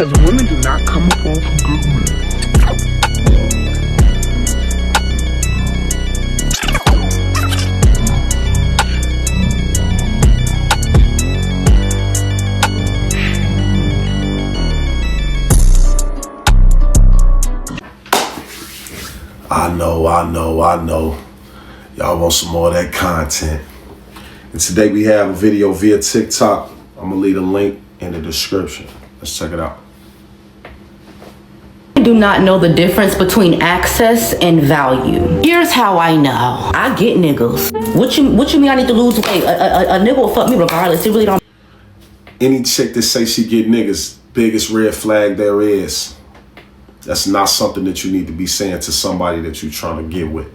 Because women do not come up off of good men. I know. Y'all want some more of that content. And today we have a video via TikTok. I'm gonna leave a link in the description. Let's check it out. I do not know the difference between access and value. Here's how I know. I get niggas. What you mean I need to lose weight? A nigga will fuck me regardless. It really don't. Any chick that say she get niggas, biggest red flag there is. That's not something that you need to be saying to somebody that you're trying to get with.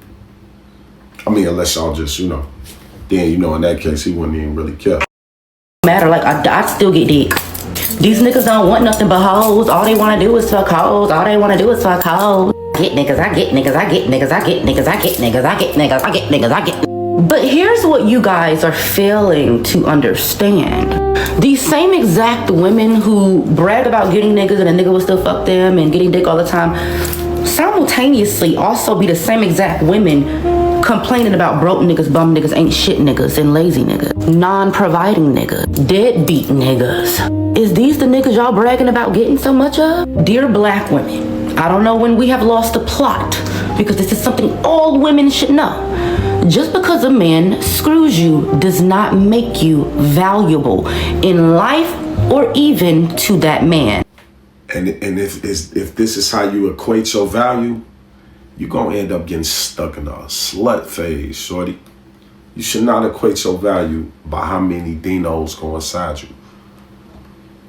I mean, unless y'all just, then, in that case, he wouldn't even really care. Matter, like, I still get dick. These niggas don't want nothing but hoes. All they want to do is fuck hoes. I get niggas, I get niggas. But here's what you guys are failing to understand. These same exact women who brag about getting niggas and a nigga will still fuck them and getting dick all the time, simultaneously also be the same exact women complaining about broke niggas, bum niggas, ain't shit niggas, and lazy niggas, non-providing niggas, deadbeat niggas. Is these the niggas y'all bragging about getting so much of? Dear black women, I don't know when we have lost the plot, because this is something all women should know. Just because a man screws you does not make you valuable in life or even to that man. And if this is how you equate your value, you're going to end up getting stuck in a slut phase, shorty. You should not equate your value by how many dinos go inside you.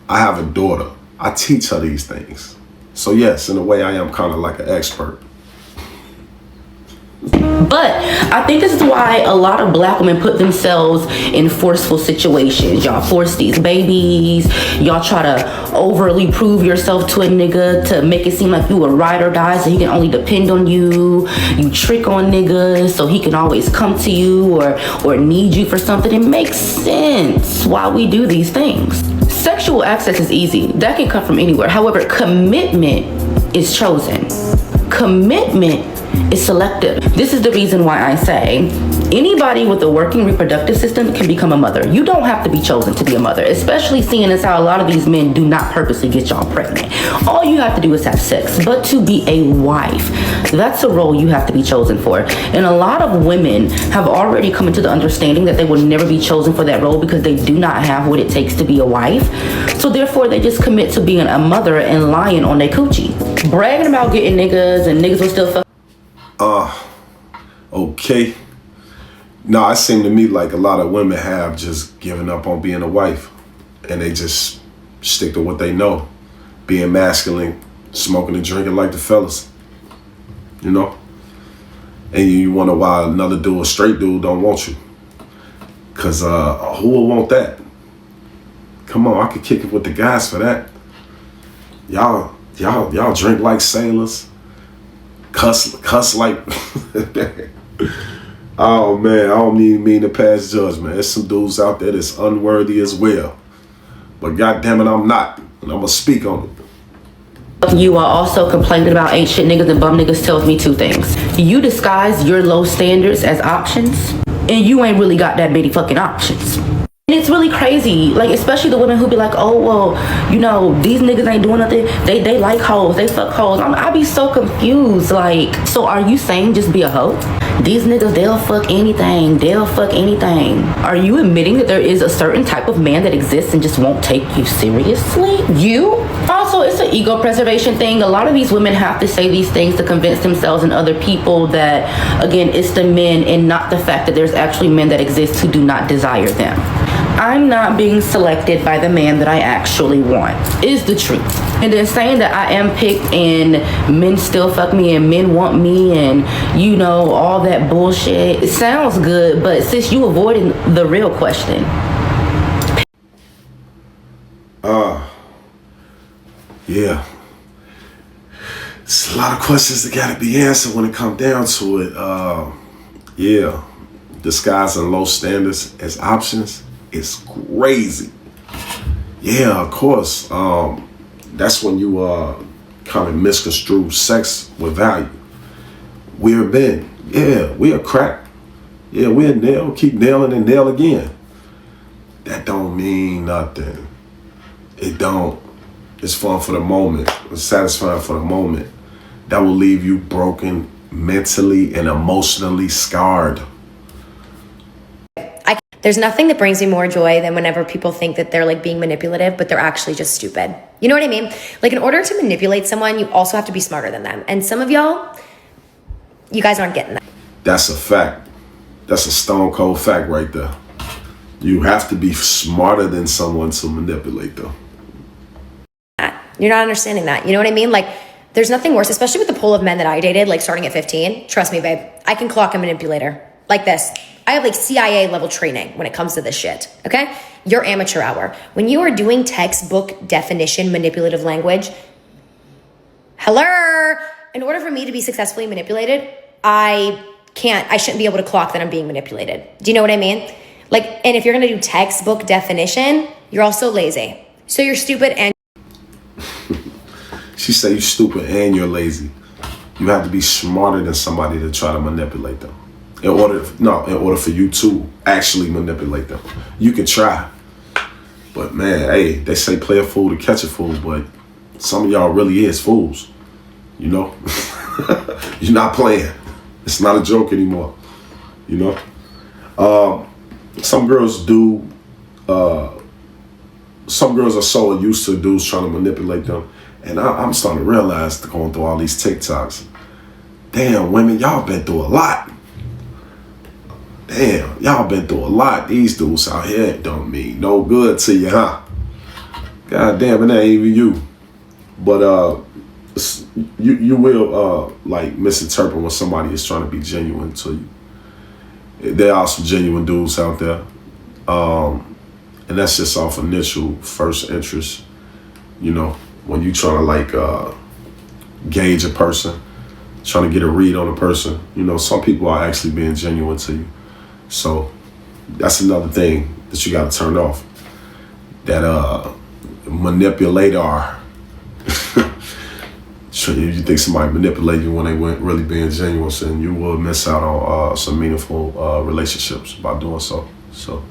I have a daughter. I teach her these things. So yes, in a way, I am kind of like an expert. But I think this is why a lot of black women put themselves in forceful situations. Y'all force these babies. Y'all try to overly prove yourself to a nigga to make it seem like you a ride or die so he can only depend on you. You trick on niggas so he can always come to you or need you for something. It makes sense why we do these things. Sexual access is easy. That can come from anywhere. However, commitment is chosen. Commitment is selective. This is the reason why I say anybody with a working reproductive system can become a mother. You don't have to be chosen to be a mother, especially seeing as how a lot of these men do not purposely get y'all pregnant. All you have to do is have sex. But to be a wife, that's a role you have to be chosen for. And a lot of women have already come into the understanding that they will never be chosen for that role because they do not have what it takes to be a wife. So therefore, they just commit to being a mother and lying on their coochie. Bragging about getting niggas and niggas will still fuck. Okay. No, it seemed to me like a lot of women have just given up on being a wife and they just stick to what they know. Being masculine, smoking and drinking like the fellas, And you wonder why another dude, a straight dude, don't want you. Cause who will want that? Come on, I could kick it with the guys for that. Y'all drink like sailors. Cuss like. Oh man, I don't even mean to pass judgment. There's some dudes out there that's unworthy as well. But goddamn it, I'm not, and I'm gonna speak on it. You are also complaining about ain't shit niggas and bum niggas tells me two things. You disguise your low standards as options, and you ain't really got that many fucking options. And it's really crazy, like especially the women who be like, oh well, these niggas ain't doing nothing. They like hoes, they fuck hoes. I be so confused. Like, so are you saying just be a hoe? These niggas, they'll fuck anything. Are you admitting that there is a certain type of man that exists and just won't take you seriously? You? Also, it's an ego preservation thing. A lot of these women have to say these things to convince themselves and other people that, again, it's the men and not the fact that there's actually men that exist who do not desire them. I'm not being selected by the man that I actually want, is the truth. And then saying that I am picked and men still fuck me and men want me and all that bullshit. It sounds good, but sis, you avoiding the real question. Yeah. It's a lot of questions that gotta be answered when it comes down to it. Yeah. Disguising low standards as options is crazy. Yeah, of course. that's when you kind of misconstrue sex with value. We're men. Yeah, we are crack. Yeah, we'll nail, keep nailing and nail again. That don't mean nothing. It don't. It's fun for the moment. It's satisfying for the moment. That will leave you broken, mentally and emotionally scarred. There's nothing that brings me more joy than whenever people think that they're like being manipulative, but they're actually just stupid. You know what I mean? Like, in order to manipulate someone, you also have to be smarter than them. And some of y'all, you guys aren't getting that. That's a fact. That's a stone cold fact right there. You have to be smarter than someone to manipulate them. You're not understanding that. You know what I mean? Like, there's nothing worse, especially with the pool of men that I dated, like starting at 15. Trust me, babe, I can clock a manipulator like this. I have like CIA level training when it comes to this shit, okay? Your amateur hour. When you are doing textbook definition manipulative language, hello, in order for me to be successfully manipulated, I shouldn't be able to clock that I'm being manipulated. Do you know what I mean? Like, and if you're gonna do textbook definition, you're also lazy. So you're stupid and She said you stupid and you're lazy. You have to be smarter than somebody to try to manipulate them. In order for you to actually manipulate them. You can try. But man, hey, they say play a fool to catch a fool, but some of y'all really is fools. You know? You're not playing. It's not a joke anymore. You know? Some girls are so used to dudes trying to manipulate them. And I'm starting to realize, going through all these TikToks, damn, women, y'all been through a lot. Damn, y'all been through a lot. These dudes out here don't mean no good to you, huh? God damn, it ain't even you. But you will like misinterpret when somebody is trying to be genuine to you. There are some genuine dudes out there. And that's just off initial first interest. You know, when you trying to like gauge a person, trying to get a read on a person, you know, some people are actually being genuine to you. So that's another thing that you got to turn off. That manipulator. So if you think somebody manipulate you when they weren't really being genuine, then you will miss out on some meaningful relationships by doing so. So.